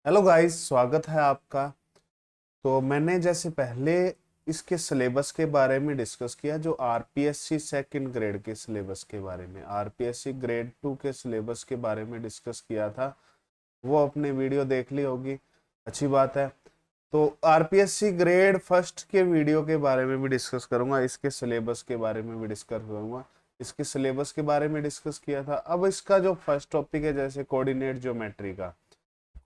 Hello guys, स्वागत है आपका। तो मैंने जैसे पहले इसके सिलेबस के बारे में डिस्कस किया, जो आरपीएससी सेकंड ग्रेड के सिलेबस के बारे में, आरपीएससी ग्रेड 2 के सिलेबस के बारे में डिस्कस किया था। वो अपने वीडियो देख ली होगी, अच्छी बात है। तो आरपीएससी ग्रेड फर्स्ट के वीडियो के बारे में भी डिस्कस करूंगा, इसके सिलेबस के बारे में भी डिस्कस करूंगा। इसके सिलेबस के बारे में डिस्कस किया था। अब इसका जो फर्स्ट टॉपिक है, जैसे कोऑर्डिनेट ज्योमेट्री का,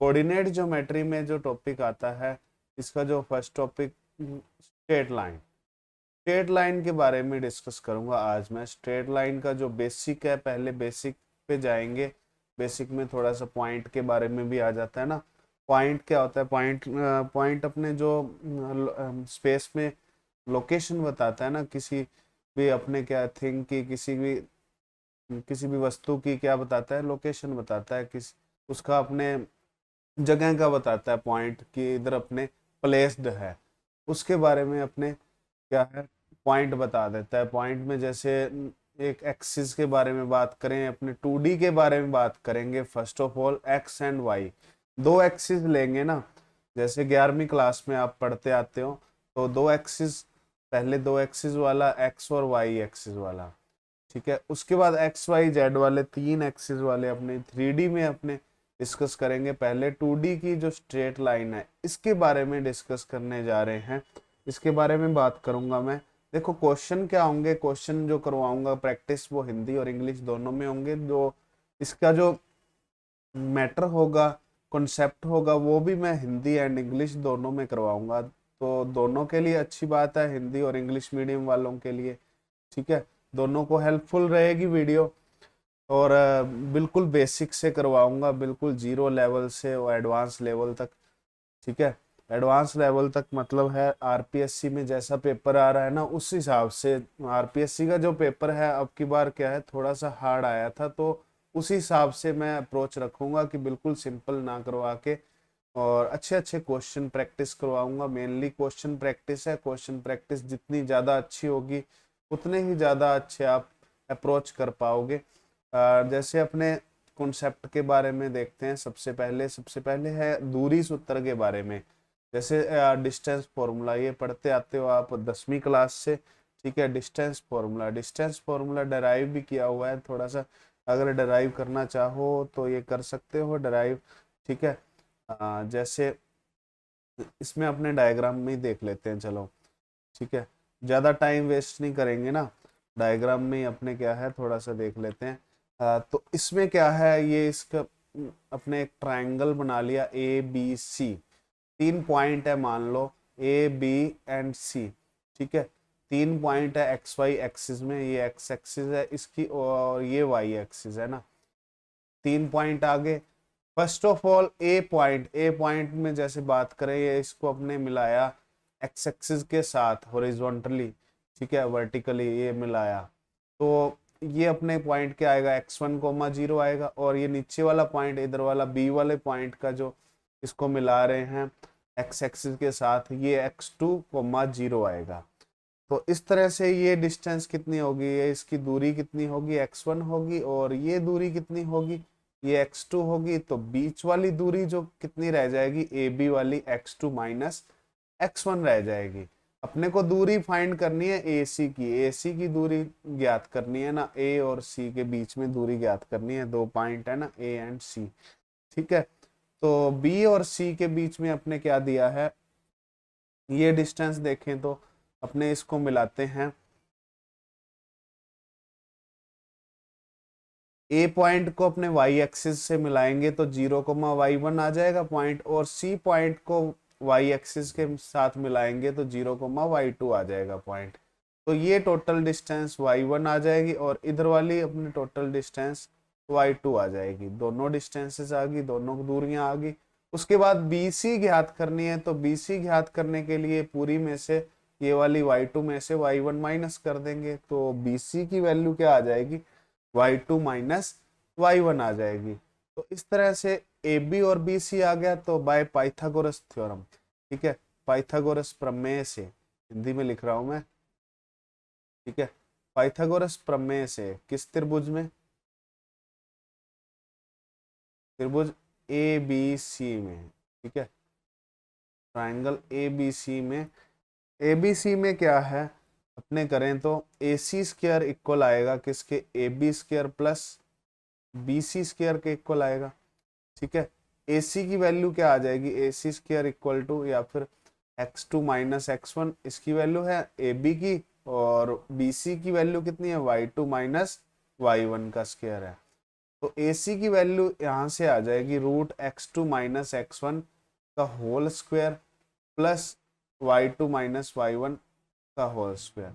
कोऑर्डिनेट ज्योमेट्री में जो टॉपिक आता है, इसका जो first topic straight line, straight line के बारे में डिस्कस करूंगा आज मैं। स्ट्रेट लाइन का जो बेसिक है, पहले बेसिक पे जाएंगे। बेसिक में थोड़ा सा पॉइंट के बारे में भी आ जाता है ना। पॉइंट क्या होता है? पॉइंट अपने जो स्पेस में लोकेशन बताता है ना, किसी भी अपने क्या थिंग की, किसी भी वस्तु की क्या बताता है? लोकेशन बताता है। उसका अपने जगह का बताता है, पॉइंट की इधर अपने प्लेस्ड है, उसके बारे में अपने क्या है, पॉइंट बता देता है। पॉइंट में जैसे एक एक्सिस के बारे में बात करें, अपने 2D के बारे में बात करेंगे। First of all X and Y, दो एक्सिस लेंगे ना। जैसे 11वीं क्लास में आप पढ़ते आते हो, तो दो एक्सिस, पहले दो एक्सिस वाला एक्स और वाई एक्सिस वाला, ठीक है। उसके बाद एक्स वाई जेड वाले तीन एक्सिस वाले अपने 3D में अपने डिस्कस करेंगे। पहले 2D की जो स्ट्रेट लाइन है, इसके बारे में डिस्कस करने जा रहे हैं। इसके बारे में बात करूंगा मैं। देखो क्वेश्चन क्या होंगे, क्वेश्चन जो करवाऊंगा प्रैक्टिस, वो हिंदी और इंग्लिश दोनों में होंगे। जो इसका जो मैटर होगा, कॉन्सेप्ट होगा, वो भी मैं हिंदी एंड इंग्लिश दोनों में करवाऊंगा। तो दोनों के लिए अच्छी बात है, हिंदी और इंग्लिश मीडियम वालों के लिए, ठीक है। दोनों को हेल्पफुल रहेगी वीडियो। और बिल्कुल बेसिक से करवाऊंगा, बिल्कुल जीरो लेवल से और एडवांस लेवल तक, ठीक है। एडवांस लेवल तक मतलब है आरपीएससी में जैसा पेपर आ रहा है ना, उस हिसाब से। आरपीएससी का जो पेपर है अब की बार क्या है, थोड़ा सा हार्ड आया था, तो उसी हिसाब से मैं अप्रोच रखूंगा कि बिल्कुल सिंपल ना करवा के और अच्छे अच्छे क्वेश्चन प्रैक्टिस करवाऊंगा। मेनली क्वेश्चन प्रैक्टिस है। क्वेश्चन प्रैक्टिस जितनी ज़्यादा अच्छी होगी, उतने ही ज़्यादा अच्छे आप अप्रोच कर पाओगे। जैसे अपने कॉन्सेप्ट के बारे में देखते हैं। सबसे पहले है दूरी सूत्र के बारे में। जैसे डिस्टेंस फॉर्मूला, ये पढ़ते आते हो आप 10वीं क्लास से, ठीक है। डिस्टेंस फॉर्मूला डराइव भी किया हुआ है थोड़ा सा। अगर डराइव करना चाहो तो ये कर सकते हो डराइव, ठीक है। जैसे इसमें अपने डायग्राम में ही देख लेते हैं, चलो, ठीक है। ज़्यादा टाइम वेस्ट नहीं करेंगे ना, डायग्राम में ही अपने क्या है थोड़ा सा देख लेते हैं। तो इसमें क्या है, ये इसका अपने एक ट्रायंगल बना लिया ए बी सी। तीन पॉइंट है मान लो, ए बी एंड सी, ठीक है। तीन पॉइंट है एक्स वाई एक्सिस में, ये एक्स एक्सिस है इसकी और ये वाई एक्सिस है ना। तीन पॉइंट आगे। First of all A point में जैसे बात करें, ये इसको अपने मिलाया एक्स एक्सिस के साथ हॉरिजॉन्टली, ठीक है, वर्टिकली ये मिलाया। तो ये अपने पॉइंट क्या आएगा, x1, 0 आएगा। और ये नीचे वाला पॉइंट, इधर वाला बी वाले पॉइंट का जो इसको मिला रहे हैं एक्स एक्सिस के साथ, ये x2, 0 आएगा। तो इस तरह से ये डिस्टेंस कितनी होगी, ये इसकी दूरी कितनी होगी, x1 होगी। और ये दूरी कितनी होगी, ये x2 होगी। तो बीच वाली दूरी जो कितनी रह जाएगी, ए बी वाली, x2 माइनस x1 रह जाएगी। अपने को दूरी फाइंड करनी है ए सी की दूरी ज्ञात करनी है ना, ए और सी के बीच में दूरी ज्ञात करनी है। दो पॉइंट है ना, ए एंड सी, ठीक है। तो बी और सी के बीच में अपने क्या दिया है, ये डिस्टेंस देखें तो अपने इसको मिलाते हैं। ए पॉइंट को अपने वाई एक्सिस से मिलाएंगे तो 0, y1 आ जाएगा पॉइंट। और सी पॉइंट को वाई एक्सिस के साथ मिलाएंगे तो 0, y2 आ जाएगा पॉइंट। तो ये टोटल डिस्टेंस y1 आ जाएगी और इधर वाली अपनी टोटल डिस्टेंस y2 आ जाएगी। दोनों डिस्टेंसेस आ गई, दोनों दूरियां आ गई। उसके बाद बी सी ज्ञात करनी है। तो बी सी ज्ञात करने के लिए पूरी में से ये वाली y2 में से y1 माइनस कर देंगे। तो बी सी की वैल्यू क्या आ जाएगी, y2 माइनस y1 आ जाएगी। तो इस तरह से ए बी और बी सी आ गया। तो बाय पाइथागोरस थ्योरम, ठीक है, पाइथागोरस प्रमेय से, हिंदी में लिख रहा हूं मैं, ठीक है। पाइथागोरस प्रमेय से किस त्रिभुज में, त्रिभुज ए बी सी में, ठीक है। ट्राइंगल एबीसी में क्या है अपने करें तो ए सी स्क्वायर इक्वल आएगा किसके, A B square plus B C square के इक्वल आएगा। ठीक है, ए सी की वैल्यू क्या आ जाएगी, ए सी स्क्वायर इक्वल टू या फिर x2 माइनस x1 इसकी वैल्यू है ए बी की, और बी सी की वैल्यू कितनी है, y2 माइनस y1 का स्क्वायर है। तो ए सी की वैल्यू यहाँ से आ जाएगी रूट x2 माइनस x1 का whole square plus y2 minus y1 का होल स्क्वायर।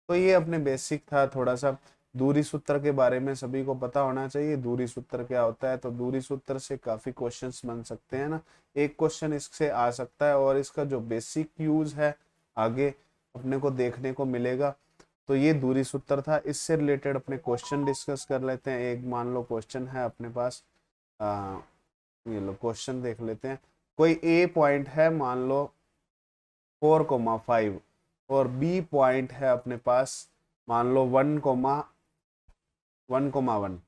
तो ये अपने बेसिक था, थोड़ा सा दूरी सूत्र के बारे में सभी को पता होना चाहिए। दूरी सूत्र क्या होता है, तो दूरी सूत्र से काफी क्वेश्चंस बन सकते हैं ना, एक क्वेश्चन इससे आ सकता है, और इसका जो बेसिक यूज है आगे अपने को देखने को मिलेगा। तो ये दूरी सूत्र था, इससे रिलेटेड अपने क्वेश्चन डिस्कस कर लेते हैं। एक मान लो क्वेश्चन है अपने पास, ये लो क्वेश्चन देख लेते हैं। कोई ए पॉइंट है मान लो 4,5 और बी पॉइंट है अपने पास मान लो 1,1,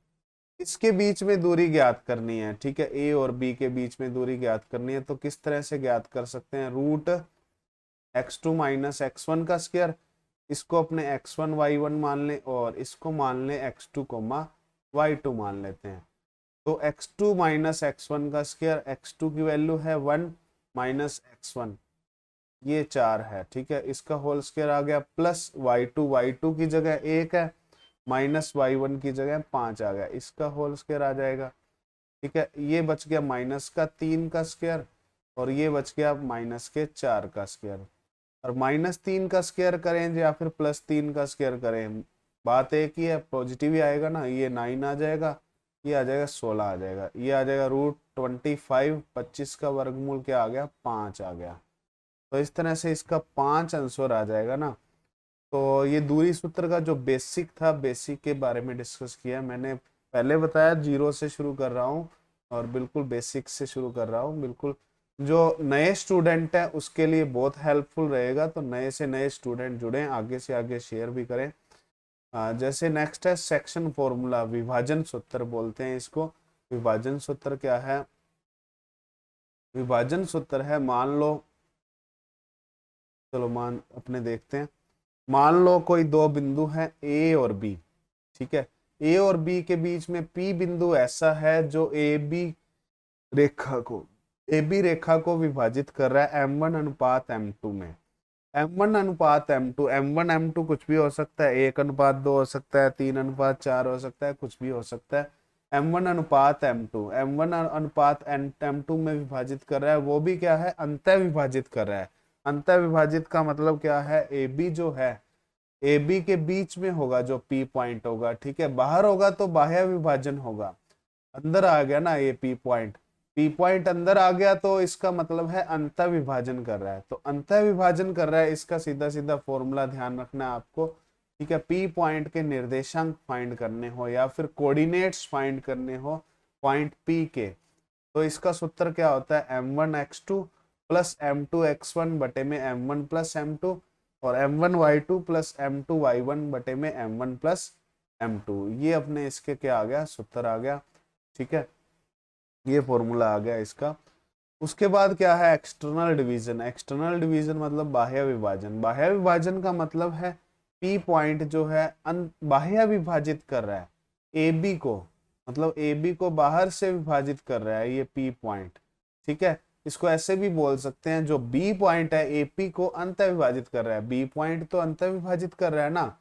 इसके बीच में दूरी ज्ञात करनी है। ठीक है, ए और बी के बीच में दूरी ज्ञात करनी है, तो किस तरह से ज्ञात कर सकते हैं, रूट x2 माइनस x1 का स्क्वायर, इसको अपने x1 y1 मान लें और इसको मान लें x2 y2 मान लेते हैं। तो x2 माइनस x1 का स्क्वायर, x2 की वैल्यू है 1 माइनस x1 ये 4 है। ठीक है, इसका होल स्क्वायर आ गया प्लस y2 की जगह 1 है, माइनस y1 की जगह 5 आ गया, इसका होल स्क्वायर आ जाएगा। ठीक है, ये बच गया माइनस का 3 का स्क्वायर और ये बच गया माइनस के 4 का स्क्वायर। और माइनस 3 का स्क्वायर करें या फिर प्लस 3 का स्क्वायर करें, बात एक ही है, पॉजिटिव ही आएगा ना, ये 9 आ जाएगा, ये आ जाएगा 16 आ जाएगा, ये आ जाएगा रूट 25, 25 का वर्गमूल क्या आ गया, 5 आ गया। तो इस तरह से इसका 5 आंसर आ जाएगा ना। तो ये दूरी सूत्र का जो बेसिक था, बेसिक के बारे में डिस्कस किया। मैंने पहले बताया 0 से शुरू कर रहा हूँ और बिल्कुल बेसिक से शुरू कर रहा हूँ। बिल्कुल जो नए स्टूडेंट है उसके लिए बहुत हेल्पफुल रहेगा, तो नए से नए स्टूडेंट जुड़े, आगे से आगे शेयर भी करें। जैसे नेक्स्ट है सेक्शन फॉर्मूला, विभाजन सूत्र बोलते हैं इसको। विभाजन सूत्र क्या है, विभाजन सूत्र है मान लो, चलो मान अपने देखते हैं, मान लो कोई दो बिंदु हैं ए और बी। ठीक है, ए और बी के बीच में पी बिंदु ऐसा है जो ए बी रेखा को विभाजित कर रहा है m1 अनुपात m2 में। m1 अनुपात m2, m1 m2 कुछ भी हो सकता है, 1:2 हो सकता है, 3:4 हो सकता है, कुछ भी हो सकता है। m1 अनुपात m2 में विभाजित कर रहा है, वो भी क्या है, अंतः विभाजित कर रहा है। अंतः विभाजित का मतलब क्या है, ए बी जो है ए बी के बीच में होगा जो पी पॉइंट होगा। ठीक है, बाहर होगा तो बाह्य विभाजन होगा, अंदर आ गया ना ये पी पॉइंट अंदर आ गया, तो इसका मतलब है अंतः विभाजन कर रहा है। तो अंतः विभाजन कर रहा है, इसका सीधा सीधा फॉर्मूला ध्यान रखना है आपको। ठीक है, पी पॉइंट के निर्देशांक फाइंड करने हो या फिर कोऑर्डिनेट्स फाइंड करने हो पॉइंट पी के, तो इसका सूत्र क्या होता है, m1x2 प्लस m2x1 बटे में m1 प्लस m2 और m1y2 प्लस m2y1 बटे में m1 प्लस m2। ये अपने इसके क्या आ गया, सूत्र आ गया। ठीक है, ये फॉर्मूला आ गया इसका। उसके बाद क्या है, एक्सटर्नल डिवीजन। एक्सटर्नल डिवीजन मतलब बाह्य विभाजन। बाह्य विभाजन का मतलब है पी पॉइंट जो है बाह्य विभाजित कर रहा है ए बी को, मतलब ए बी को बाहर से विभाजित कर रहा है ये पी पॉइंट। ठीक है, इसको ऐसे भी बोल सकते हैं, जो बी पॉइंट है एपी को अंतः विभाजित कर रहा है। बी पॉइंट तो अंतः विभाजित कर रहा है ना,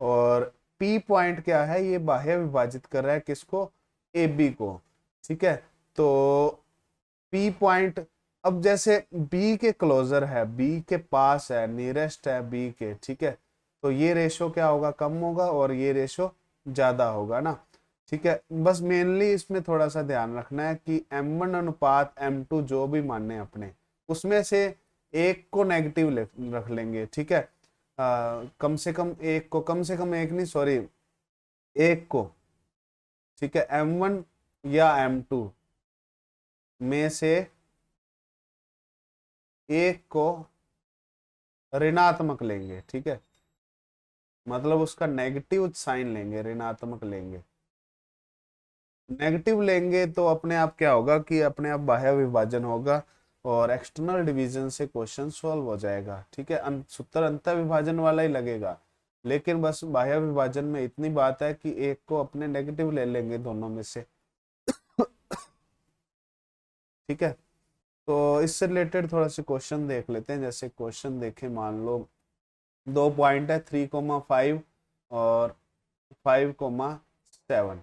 और पी पॉइंट क्या है, ये बाह्य विभाजित कर रहा है किसको, ए बी को। ठीक है, तो पी पॉइंट अब जैसे बी के क्लोजर है, बी के पास है, नियरेस्ट है बी के। ठीक है, तो ये रेशो क्या होगा, कम होगा और ये रेशो ज्यादा होगा ना। ठीक है, बस मेनली इसमें थोड़ा सा ध्यान रखना है कि m1 अनुपात m2 जो भी माने अपने, उसमें से एक को नेगेटिव रख लेंगे। ठीक है, कम से कम एक को, कम से कम एक नहीं सॉरी एक को। ठीक है, m1 या m2 में से एक को ऋणात्मक लेंगे। ठीक है, मतलब उसका नेगेटिव साइन लेंगे, ऋणात्मक लेंगे। नेगेटिव लेंगे तो अपने आप क्या होगा कि अपने आप बाह्य विभाजन होगा, और एक्सटर्नल डिवीजन से क्वेश्चन सॉल्व हो जाएगा। ठीक है, सूत्र अंतः विभाजन वाला ही लगेगा, लेकिन बस बाह्य विभाजन में इतनी बात है कि एक को अपने नेगेटिव ले लेंगे दोनों में से। ठीक है, तो इससे रिलेटेड थोड़ा सा क्वेश्चन देख लेते हैं। जैसे क्वेश्चन देखें, मान लो 2 पॉइंट है 3,5 और 5,7,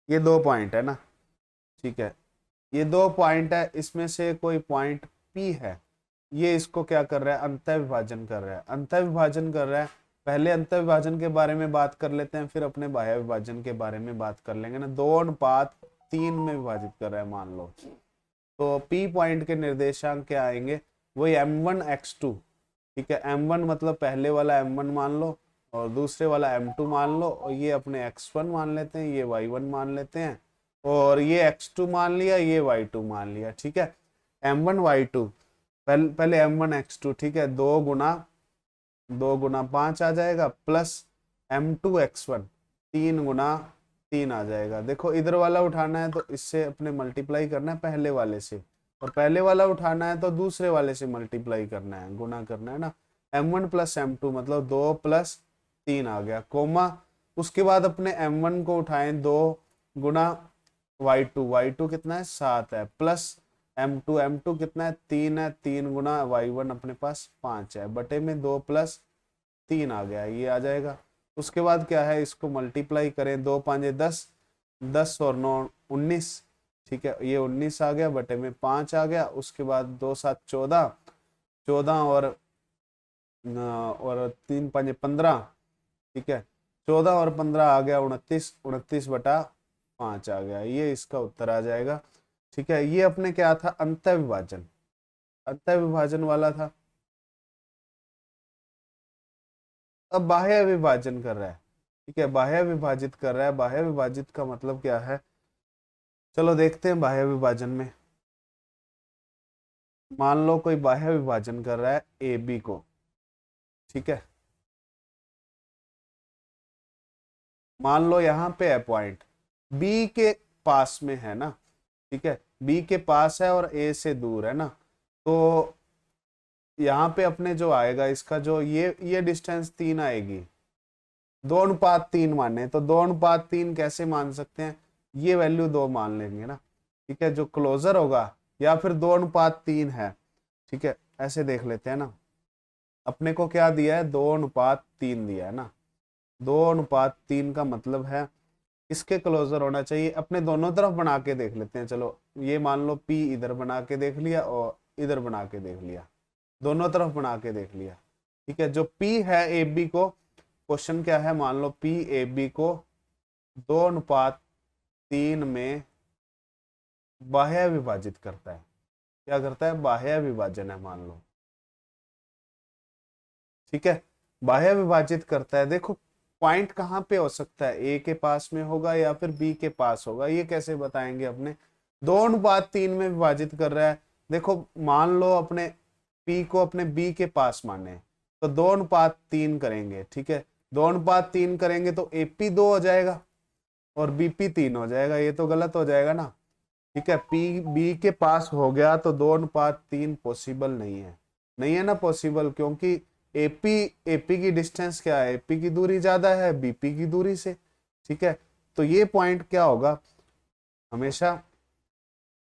ये 2 पॉइंट है ना। ठीक है, ये 2 पॉइंट है, इसमें से कोई पॉइंट P है, ये इसको क्या कर रहा है, अंतः विभाजन कर रहा है। अंतः विभाजन कर रहा है, पहले अंतः विभाजन के बारे में बात कर लेते हैं, फिर अपने बाह्य विभाजन के बारे में बात कर लेंगे ना। 2:3 में विभाजित कर रहा है मान लो, तो P पॉइंट के निर्देशांक क्या आएंगे, वही M1 X2। ठीक है, M1 मतलब पहले वाला M1 मान लो और दूसरे वाला M2 मान लो, और ये अपने X1 मान लेते हैं, ये Y1 मान लेते हैं, और ये X2 मान लिया, ये Y2 मान लिया। ठीक है, M1 Y2, पहले M1 X2। ठीक है, 2 गुना 5 आ जाएगा, प्लस M2 X1, 3 गुना 3 आ जाएगा। देखो इधर वाला उठाना है तो इससे अपने मल्टीप्लाई करना है पहले वाले से, और पहले वाला उठाना है तो दूसरे वाले से मल्टीप्लाई करना है, गुना करना है ना। M1 प्लस M2 मतलब 2 प्लस 3 आ गया, कोमा उसके बाद अपने M1 को उठाएं, 2 गुना Y2 कितना है 7 है, प्लस M2 कितना है 3 है, 3 गुना Y1 अपने पास 5 है, बटे में 2 प्लस 3 आ गया, ये आ जाएगा। उसके बाद क्या है, इसको मल्टीप्लाई करें, 2 5 10, 10 और 9 19। ठीक है, ये 19 आ गया, बटे में 5 आ गया। उसके बाद 2 7 14, 14 और 3 5 15। ठीक है, 14 और 15 आ गया 29, 29 बटा 5 आ गया, ये इसका उत्तर आ जाएगा। ठीक है, ये अपने क्या था, अंतः विभाजन, अंतः विभाजन वाला था। अब बाह्य विभाजन कर रहा है। ठीक है, बाह्य विभाजित कर रहा है। बाह्य विभाजित का मतलब क्या है, चलो देखते हैं बाह्य विभाजन में। मान लो कोई बाह्य विभाजन कर रहा है ए बी को। ठीक है, मान लो यहाँ पे है पॉइंट बी के पास में है ना। ठीक है, बी के पास है और ए से दूर है ना, तो यहाँ पे अपने जो आएगा इसका जो ये डिस्टेंस 3 आएगी। 2:3 माने तो 2:3 कैसे मान सकते हैं, ये वैल्यू 2 मान लेंगे ना। ठीक है, जो क्लोजर होगा, या फिर 2:3 है। ठीक है, ऐसे देख लेते हैं ना, अपने को क्या दिया है, 2:3 दिया है ना। 2:3 का मतलब है इसके क्लोजर होना चाहिए। अपने दोनों तरफ बना के देख लेते हैं। चलो ये मान लो P इधर बना के देख लिया और इधर बना के देख लिया, दोनों तरफ बना के देख लिया। ठीक है, जो P है ए बी को, क्वेश्चन क्या है, मान लो P ए बी को 2:3 में बाह्य विभाजित करता है। क्या करता है, बाह्य विभाजन है मान लो। ठीक है, बाह्य विभाजित करता है। देखो पॉइंट कहाँ पे हो सकता है, ए के पास में होगा या फिर बी के पास होगा, ये कैसे बताएंगे अपने। 2:3 में विभाजित कर रहा है। देखो मान लो अपने पी को अपने बी के पास माने, तो 2:3 करेंगे। ठीक है, 2:3 करेंगे तो एपी 2 हो जाएगा और बीपी 3 हो जाएगा, ये तो गलत हो जाएगा ना। ठीक है, पी बी के पास हो गया तो 2:3 पॉसिबल नहीं है, नहीं है ना पॉसिबल, क्योंकि एपी एपी की डिस्टेंस क्या है, एपी की दूरी ज्यादा है बीपी की दूरी से। ठीक है, तो ये पॉइंट क्या होगा, हमेशा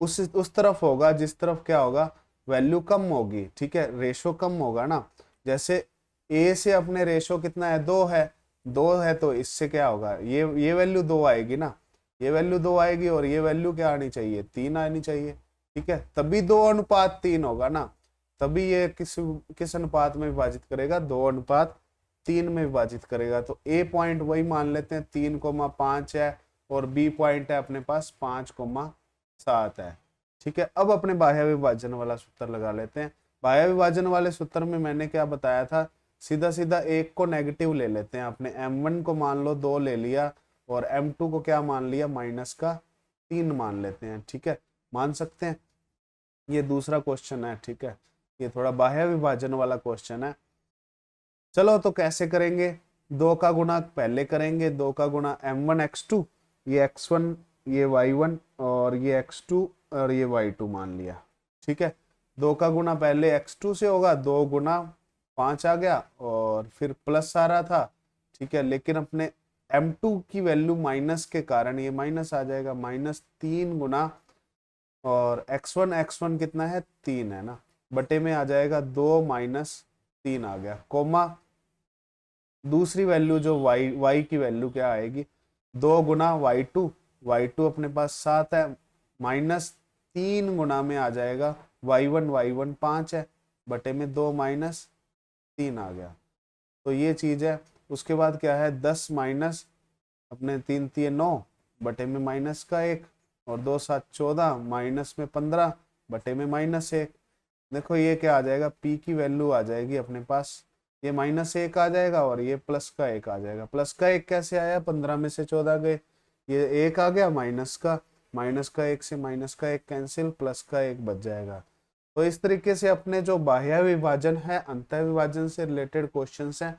उस तरफ होगा जिस तरफ क्या होगा, वैल्यू कम होगी। ठीक है, रेशो कम होगा ना। जैसे ए से अपने रेशो कितना है, 2 है, 2 है, तो इससे क्या होगा, ये वैल्यू 2 आएगी ना, ये वैल्यू 2 आएगी, और ये वैल्यू क्या आनी चाहिए, 3 आनी चाहिए। ठीक है, तभी 2:3 होगा ना, तभी ये किस अनुपात में विभाजित करेगा, 2:3 में विभाजित करेगा। तो ए पॉइंट वही मान लेते हैं 3,5 है, और बी पॉइंट है अपने पास 5,7 है। ठीक है, अब अपने बाह्य विभाजन वाला सूत्र लगा लेते हैं। बाह्य विभाजन वाले सूत्र में मैंने क्या बताया था, सीधा सीधा एक को नेगेटिव ले लेते हैं। अपने M1 को मान लो 2 ले लिया, और M2 को क्या मान लिया, -3 मान लेते हैं। ठीक है, मान सकते हैं। ये दूसरा क्वेश्चन है। ठीक है, ये थोड़ा बाह्य विभाजन वाला क्वेश्चन है। चलो तो कैसे करेंगे, 2 का गुणा पहले करेंगे, 2 का गुणा M1 X2, ये X1 ये Y1 और ये X2 और ये Y2 मान लिया। ठीक है, 2 का गुना पहले x2 से होगा, 2 गुना 5 आ गया और फिर प्लस आ रहा था, ठीक है। लेकिन अपने m2 की वैल्यू माइनस के कारण ये माइनस आ जाएगा, -3 गुना और x1 कितना है 3 है ना, बटे में आ जाएगा 2 - 3 आ गया, कोमा दूसरी वैल्यू जो y की वैल्यू क्या आएगी, 2 गुना y2 अपने पास 7 है, -3 गुना में आ जाएगा y1 5 है, बटे में 2 - 3 आ गया। तो ये चीज है। उसके बाद क्या है, 10 माइनस अपने 3 3 9 बटे में माइनस का 1 और 2 7 14 माइनस में 15 बटे में -1। देखो ये क्या आ जाएगा, p की वैल्यू आ जाएगी अपने पास, ये -1 आ जाएगा और ये प्लस का 1 आ जाएगा। प्लस का 1 कैसे आया, 15 में से 14 गए, ये 1 आ गया, माइनस का 1 से माइनस का 1 कैंसिल, प्लस का 1 बच जाएगा। तो इस तरीके से अपने जो बाह्य विभाजन है, अंतः विभाजन से रिलेटेड क्वेश्चंस हैं,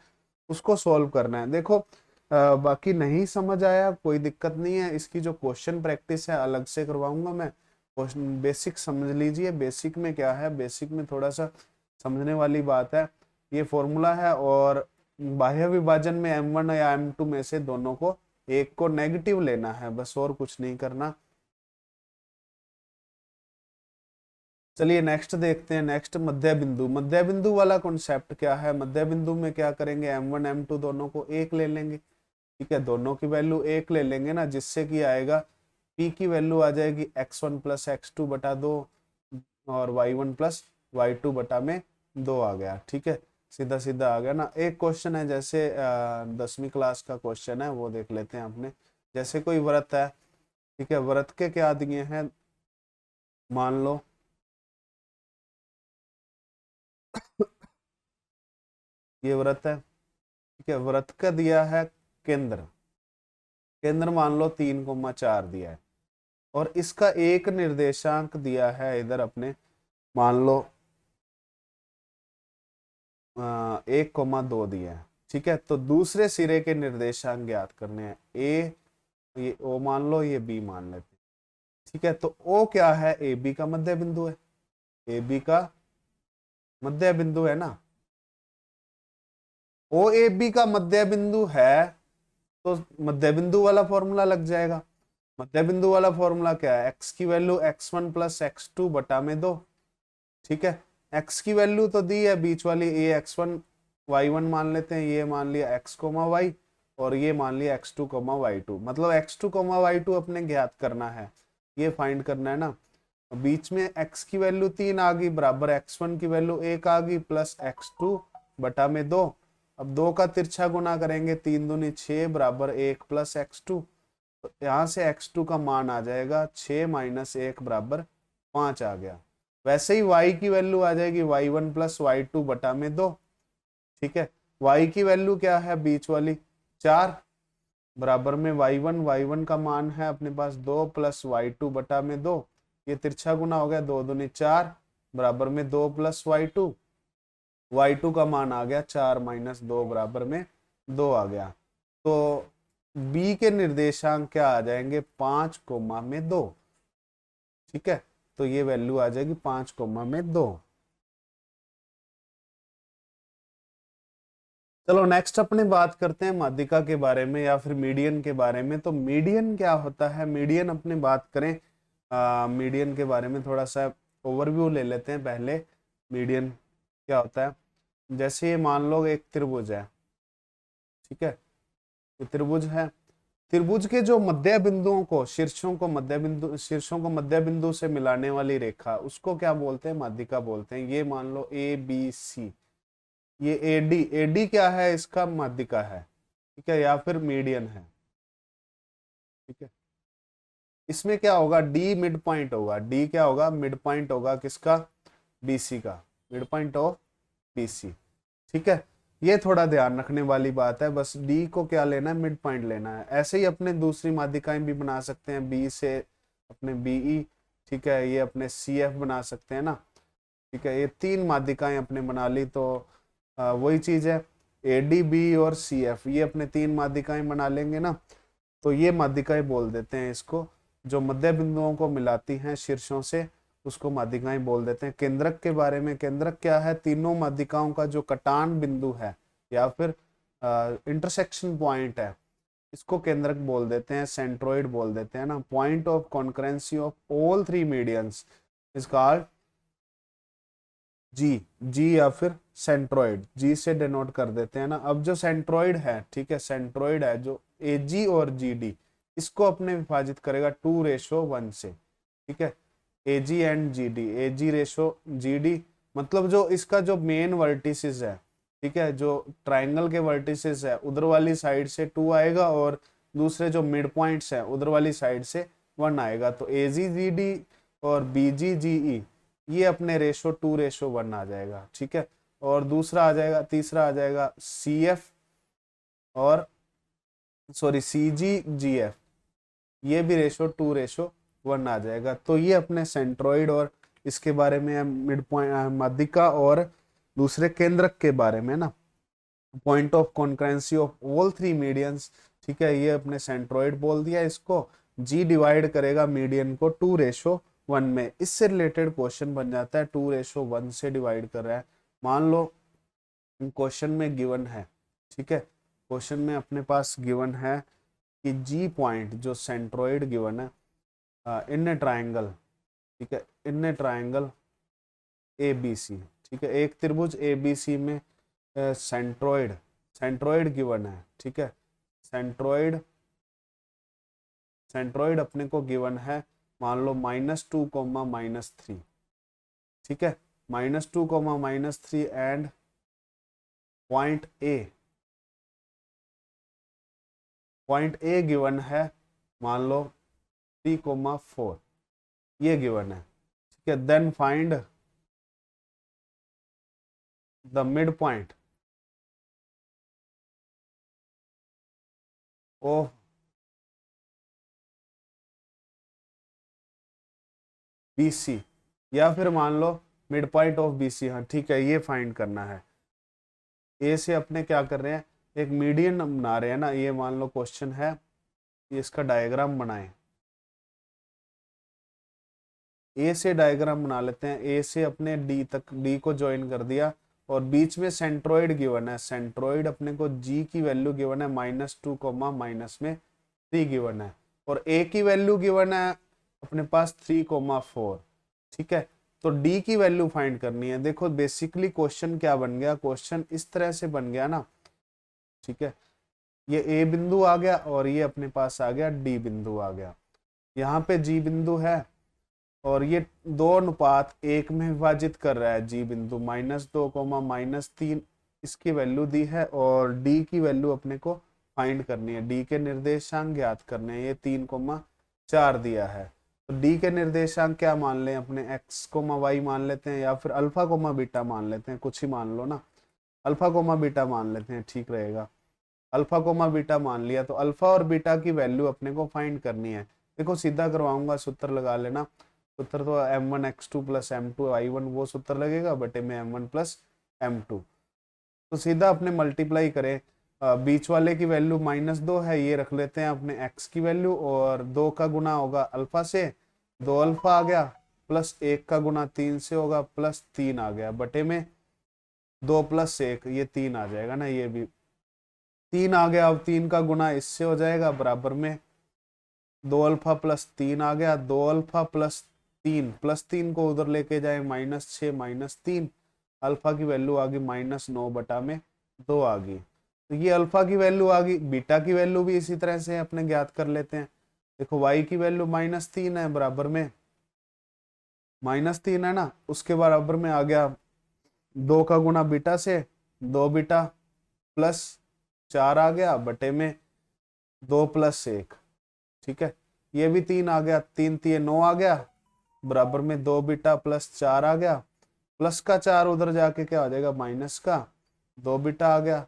उसको सॉल्व करना है। देखो बाकी नहीं समझ आया कोई दिक्कत नहीं है, इसकी जो क्वेश्चन प्रैक्टिस है अलग से करवाऊंगा मैं। क्वेश्चन बेसिक समझ लीजिए, बेसिक में क्या है, बेसिक में थोड़ा सा समझने वाली बात है। ये फॉर्मूला है और बाह्य विभाजन में m1 या m2 में से दोनों को एक को नेगेटिव लेना है, बस और कुछ नहीं करना। चलिए नेक्स्ट देखते हैं। नेक्स्ट मध्य बिंदु। मध्य बिंदु वाला कॉन्सेप्ट क्या है, मध्य बिंदु में क्या करेंगे, m1 m2 दोनों को एक ले लेंगे, ठीक है। दोनों की वैल्यू एक ले लेंगे ना, जिससे कि आएगा p की वैल्यू आ जाएगी x1 + x2 बटा 2 और y1 + y2 बटा में 2 आ गया, ठीक है। सीधा सीधा आ गया ना। एक क्वेश्चन है जैसे 10वीं क्लास का क्वेश्चन है, वो देख लेते हैं अपने। जैसे कोई व्रत है, ठीक है, व्रत के क्या दिए हैं, मान लो ये व्रत है, ठीक है। व्रत का दिया है केंद्र, केंद्र मान लो 3,4 दिया है और इसका एक निर्देशांक दिया है इधर अपने, मान लो 1,2 दिया है, ठीक है। तो दूसरे सिरे के निर्देशांक ज्ञात करने हैं, ए ये ओ मान लो, ये बी मान लेते हैं, ठीक है। तो ओ क्या है, ए बी का मध्य बिंदु है, ए बी का मध्य बिंदु है ना। ओ ए बी का मध्य बिंदु है तो मध्य बिंदु वाला फॉर्मूला लग जाएगा। मध्य बिंदु वाला फॉर्मूला क्या है, x की वैल्यू x1 + x2 बटा में 2, ठीक है। x की वैल्यू तो दी है बीच वाली, ये x1 y1 मान लेते हैं, ये मान लिया x, y और ये मान लिया x2, y2, मतलब x2, y2 अपने ज्ञात करना है, ये फाइंड करना है ना। बीच में x की वैल्यू 3 आ गई, बराबर x1 की वैल्यू 1 आ गई, प्लस x2 बटा में 2। अब 2 का तिरछा गुना करेंगे, 3 दूनी 6 बराबर 1 + x2, तो यहाँ से x2 का मान आ जाएगा 6 - 1 बराबर 5 आ गया। वैसे ही y की वैल्यू आ जाएगी y1 + y2 बटा में 2, ठीक है। y की वैल्यू क्या है बीच वाली 4 बराबर में y1 का मान है अपने पास 2 + y2 बटा में 2, ये तिरछा गुना हो गया, 2 दूनी 4 बराबर में 2 + y2 का मान आ गया 4 - 2 बराबर में 2 आ गया। तो b के निर्देशांक क्या आ जाएंगे, 5, में 2, ठीक है। तो ये वैल्यू आ जाएगी 5, में 2। चलो नेक्स्ट अपने बात करते हैं माध्यिका के बारे में या फिर मीडियन के बारे में। तो मीडियन क्या होता है, मीडियन अपने बात करें, मीडियन के बारे में थोड़ा सा ओवरव्यू ले लेते हैं पहले। मीडियन क्या होता है, जैसे ये मान लो एक त्रिभुज है, ठीक है, ये त्रिभुज है। त्रिभुज के जो मध्य बिंदुओं को, शीर्षों को मध्य बिंदु से मिलाने वाली रेखा, उसको क्या बोलते हैं, माध्यिका बोलते हैं। ये मान लो ए बी सी, ये एडी क्या है, इसका माध्यिका है, ठीक है, या फिर मीडियन है, ठीक है। इसमें क्या होगा, डी मिड पॉइंट होगा, डी क्या होगा, मिड पॉइंट होगा किसका, बीसी का, मिड पॉइंट ऑफ बीसी, ठीक है। ये थोड़ा ध्यान रखने वाली बात है, बस डी को क्या लेना है, मिड पॉइंट लेना है। ऐसे ही अपने दूसरी माध्यिकाएं भी बना सकते हैं, बी से अपने बीई, ठीक है, ये अपने सी एफ बना सकते हैं ना, ठीक है। ये 3 माध्यिकाएं अपने बना ली, तो वही चीज है, ए डी बी और सी एफ, ये अपने 3 माध्यिकाएं बना लेंगे ना। तो ये माध्यिकाएं बोल देते हैं इसको, जो मध्य बिंदुओं को मिलाती हैं शीर्षों से, उसको माध्यिकाएं बोल देते हैं। केंद्रक के बारे में, केंद्रक क्या है, तीनों माध्यिकाओं का जो कटान बिंदु है या फिर इंटरसेक्शन पॉइंट है, इसको केंद्रक बोल देते हैं, सेंट्रोइड बोल देते हैं ना। Point of concurrency of all three medians is called G, G या फिर सेंट्रोइड, जी से डिनोट कर देते हैं ना। अब जो सेंट्रोइड है, ठीक है, सेंट्रोइड है जो एजी और जीडी, इसको अपने विभाजित करेगा 2:1 से, ठीक है, AG and GD, AG ratio GD, मतलब जो इसका जो मेन वर्टिसेस है, ठीक है, जो ट्राइंगल के वर्टिसेस है उधर वाली साइड से 2 आएगा और दूसरे जो मिड पॉइंट्स है उधर वाली साइड से 1 आएगा। तो एजी जीडी और बीजी जीई ये अपने रेशो 2:1 आ जाएगा, ठीक है। और दूसरा आ जाएगा, तीसरा आ जाएगा सी एफ और सॉरी सी जी जी एफ, ये भी रेशो 2:1 आ जाएगा। तो ये अपने सेंट्रोइड और इसके बारे में, मिड पॉइंट माध्यिका और दूसरे केंद्रक के बारे में ना। Point of concurrency of all three medians, ठीक है, ये अपने सेंट्रोइड बोल दिया इसको। जी डिवाइड करेगा मीडियन को 2:1 में। इससे रिलेटेड क्वेश्चन बन जाता है, 2:1 से डिवाइड कर रहा है। मान लो क्वेश्चन में गिवन है, ठीक है, क्वेश्चन में अपने पास गिवन है कि जी पॉइंट जो सेंट्रोइड गिवन है इन ट्राइंगल, ठीक है, in triangle A B C, ठीक है, एक त्रिभुज ए बी सी में सेंट्रोइड, सेंट्रोइड गिवन है, ठीक है, सेंट्रोइड, सेंट्रोइड अपने को गिवन है, मान लो -2, -3, ठीक है, -2, -3 एंड पॉइंट ए गिवन है, मान लो 3, 4, ये गिवन है, ठीक है। Then find the mid point of BC, या फिर मान लो मिड पॉइंट ऑफ BC, हाँ ठीक है, ये फाइंड करना है। ए से अपने क्या कर रहे हैं, एक मीडियन बना रहे हैं ना, ये मान लो क्वेश्चन है, ये इसका डायग्राम बनाएं। ए से डायग्राम बना लेते हैं, ए से अपने डी तक, डी को ज्वाइन कर दिया और बीच में सेंट्रोइड गिवन है, सेंट्रोइड अपने को जी की वैल्यू गिवन है -2, -3 गिवन है और ए की वैल्यू गिवन है अपने पास 3, 4, ठीक है। तो डी की वैल्यू फाइंड करनी है। देखो बेसिकली क्वेश्चन क्या बन गया, क्वेश्चन इस तरह से बन गया ना, ठीक है, ये ए बिंदु आ गया और ये अपने पास आ गया डी बिंदु आ गया, यहाँ पे जी बिंदु है और ये 2:1 में विभाजित कर रहा है जी बिंदु, -2, -3 इसकी वैल्यू दी है और डी की वैल्यू अपने को फाइंड करनी है, डी के निर्देशांक ज्ञात करने हैं। ये 3, 4 दिया है, तो डी के निर्देशांक क्या मान लें अपने, x, y मान लेते हैं या फिर अल्फा, बीटा मान लेते हैं, कुछ ही मान लो ना, अल्फा, बीटा मान लेते हैं, ठीक रहेगा। अल्फा, बीटा मान लिया तो अल्फा और बीटा की वैल्यू अपने को फाइंड करनी है। देखो सीधा करवाऊंगा, सूत्र लगा लेना, सूत्र तो m1x2 + m2y1 वो सूत्र लगेगा बटे में m1 + m2। तो सीधा अपने मल्टीप्लाई करें, बीच वाले की वैल्यू -2 है, ये रख लेते हैं अपने x की वैल्यू और 2 का गुना होगा अल्फा से, 2 अल्फा आ गया, प्लस 1 का गुना 3 से होगा, +3 आ गया बटे में 2 + 1, ये 3 आ जाएगा ना, ये भी 3 आ गया। अब 3 का गुना इससे हो जाएगा बराबर में 2 अल्फा + 3 आ गया, 2 अल्फा +3 को उधर लेके जाए -6 -3, अल्फा की वैल्यू आ गई -9/2 आ गई। तो ये अल्फा की वैल्यू आ गई, बीटा की वैल्यू भी इसी तरह से अपने ज्ञात कर लेते हैं। देखो y की वैल्यू -3 है, बराबर में -3 है ना, उसके बराबर में आ गया 2 का गुना बीटा से, 2 बीटा +4 आ गया बटे में 2 + 1, ठीक है, ये भी 3 आ गया, 3 3 9 आ गया, बराबर में 2 बीटा +4 आ गया, प्लस का 4 उधर जाके क्या आ जाएगा, माइनस का 2 बीटा आ गया,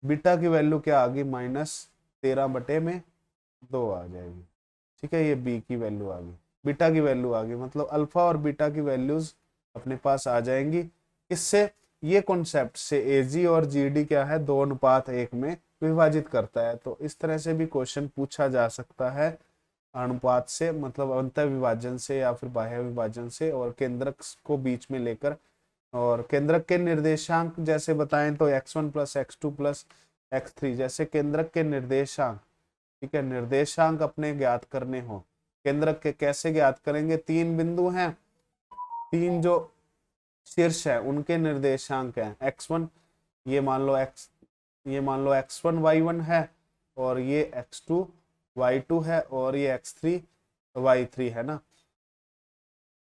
बीटा की वैल्यू क्या आ गई, -13/2 आ जाएगी, ठीक है, ये बी की वैल्यू आ गई, बीटा की वैल्यू आ गई, मतलब अल्फा और बीटा की वैल्यूज अपने पास आ जाएंगी। इससे ये कॉन्सेप्ट से एजी और जीडी क्या है, 2:1 में विभाजित करता है। तो इस तरह से भी क्वेश्चन पूछा जा सकता है। अनुपात से, मतलब अंतर विभाजन से या फिर बाह्य विभाजन से, और केंद्रक को बीच में लेकर। और केंद्रक के निर्देशांक जैसे बताएं तो x1 plus x2 plus x3, जैसे केंद्रक के निर्देशांक, ठीक है, निर्देशांक अपने ज्ञात करने हो, केंद्रक के कैसे ज्ञात करेंगे, तीन बिंदु हैं, तीन जो शीर्ष है उनके निर्देशांक हैं x1, ये मान लो x1 y1 है, और ये x2 y2 है, और ये x3 y3 है ना।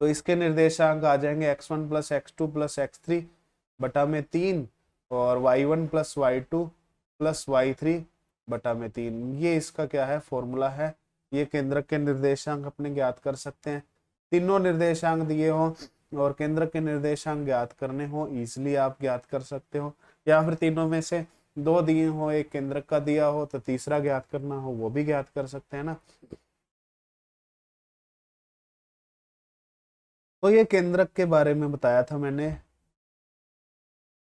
तो इसके निर्देशांक आ जाएंगे x1 plus x2 plus x3 बटा में 3, और y1 plus y2 plus y3 बटा में 3। ये इसका क्या है, फॉर्मूला है। ये केंद्रक के निर्देशांक अपने ज्ञात कर सकते हैं। तीनों निर्देशांक दिए हो और केंद्रक के निर्देशांक ज्ञात करने हो, इजिली आप ज्ञात कर सकते हो। या फिर तीनों में से दो दिए हो, एक केंद्रक का दिया हो तो तीसरा ज्ञात करना हो, वो भी ज्ञात कर सकते हैं ना। तो ये केंद्रक के बारे में बताया था मैंने।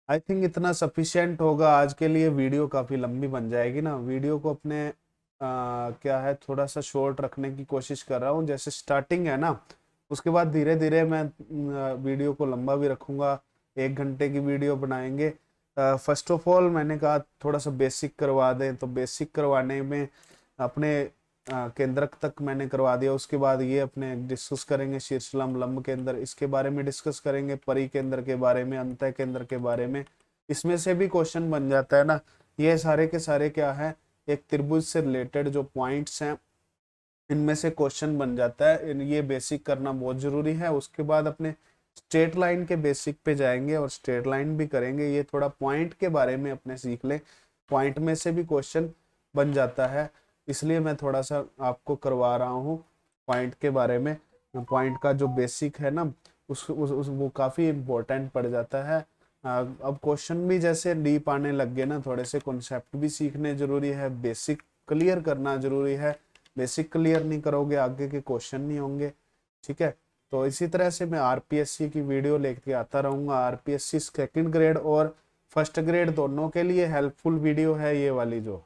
आई थिंक इतना सफिशिएंट होगा आज के लिए। वीडियो काफी लंबी बन जाएगी ना, वीडियो को अपने क्या है थोड़ा सा शॉर्ट रखने की कोशिश कर रहा हूँ। जैसे स्टार्टिंग है ना, उसके बाद धीरे धीरे मैं वीडियो को लंबा भी रखूंगा, 1 घंटे की वीडियो बनाएंगे। फर्स्ट ऑफ ऑल मैंने कहा थोड़ा सा बेसिक करवा दें, तो बेसिक करवाने में अपने केंद्रक तक मैंने करवा दिया। उसके बाद ये अपने डिस्कस करेंगे शीर्ष लंब, लंब केंद्र, इसके बारे में डिस्कस करेंगे, परिकेंद्र के बारे में, अंतः केंद्र के बारे में। इसमें से भी क्वेश्चन बन जाता है ना। ये सारे के सारे क्या है, एक त्रिभुज से रिलेटेड जो पॉइंट्स हैं इनमें से क्वेश्चन बन जाता है। ये बेसिक करना बहुत जरूरी है। उसके बाद अपने स्ट्रेट लाइन के बेसिक पे जाएंगे और स्ट्रेट लाइन भी करेंगे। ये थोड़ा पॉइंट के बारे में अपने सीख लें, पॉइंट में से भी क्वेश्चन बन जाता है, इसलिए मैं थोड़ा सा आपको करवा रहा हूँ पॉइंट के बारे में। पॉइंट का जो बेसिक है ना वो काफी इम्पोर्टेंट पड़ जाता है। अब क्वेश्चन भी जैसे डीप आने लग गए ना, थोड़े से कॉन्सेप्ट भी सीखने जरूरी है, बेसिक क्लियर करना जरूरी है। बेसिक क्लियर नहीं करोगे आगे के क्वेश्चन नहीं होंगे, ठीक है। तो इसी तरह से मैं आरपीएससी की वीडियो लेके आता रहूंगा। आरपीएससी सेकंड ग्रेड और फर्स्ट ग्रेड दोनों के लिए हेल्पफुल वीडियो है ये वाली जो,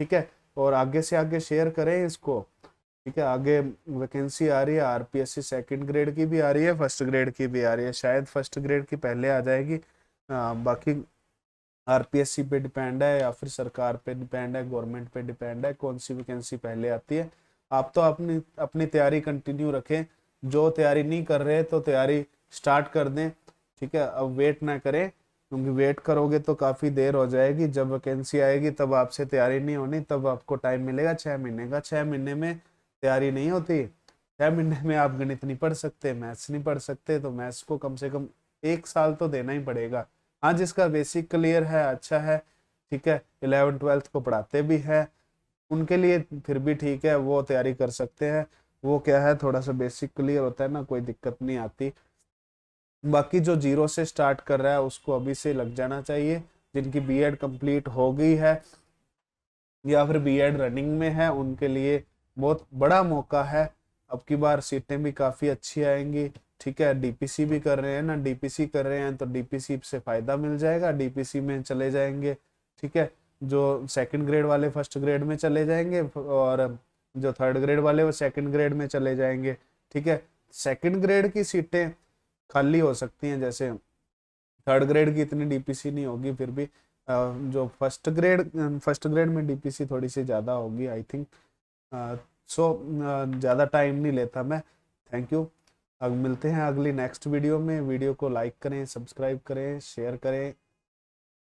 ठीक है। और आगे से आगे शेयर करें इसको, ठीक है। आगे वैकेंसी आ रही है, आरपीएससी सेकंड ग्रेड की भी आ रही है, फर्स्ट ग्रेड की भी आ रही है। शायद फर्स्ट ग्रेड की पहले आ जाएगी, बाकी आरपीएससी पे डिपेंड है या फिर सरकार पे डिपेंड है, गवर्नमेंट पे डिपेंड है कौन सी वैकेंसी पहले आती है। आप तो अपनी अपनी तैयारी कंटिन्यू रखें, जो तैयारी नहीं कर रहे तो तैयारी स्टार्ट कर दें, ठीक है। अब वेट ना करें, क्योंकि वेट करोगे तो काफी देर हो जाएगी। जब वैकेंसी आएगी तब आपसे तैयारी नहीं होनी, तब आपको टाइम मिलेगा 6 महीने का। 6 महीने में तैयारी नहीं होती। 6 महीने में आप गणित नहीं पढ़ सकते, मैथ्स नहीं पढ़ सकते, तो मैथ्स को कम से कम 1 साल तो देना ही पड़ेगा। हाँ, जिसका बेसिक क्लियर है अच्छा है, ठीक है, 11th-12th को पढ़ाते भी है, उनके लिए फिर भी ठीक है, वो तैयारी कर सकते हैं। वो क्या है, थोड़ा सा बेसिक क्लियर होता है ना, कोई दिक्कत नहीं आती। बाकी जो जीरो से स्टार्ट कर रहा है उसको अभी से लग जाना चाहिए। जिनकी बीएड कंप्लीट हो गई है या फिर बीएड रनिंग में है, उनके लिए बहुत बड़ा मौका है। अब की बार सीटें भी काफी अच्छी आएंगी, ठीक है। डीपीसी भी कर रहे हैं ना, डीपीसी कर रहे हैं तो डीपीसी से फायदा मिल जाएगा, डीपीसी में चले जाएंगे, ठीक है। जो सेकंड ग्रेड वाले फर्स्ट ग्रेड में चले जाएंगे, और जो थर्ड ग्रेड वाले वो सेकंड ग्रेड में चले जाएंगे, ठीक है। सेकंड ग्रेड की सीटें खाली हो सकती हैं, जैसे थर्ड ग्रेड की इतनी डीपीसी नहीं होगी, फिर भी जो फर्स्ट ग्रेड में डीपीसी थोड़ी सी ज़्यादा होगी आई थिंक। सो ज़्यादा टाइम नहीं लेता मैं। Thank you. अब मिलते हैं अगली नेक्स्ट वीडियो में। वीडियो को लाइक करें, सब्सक्राइब करें, शेयर करें।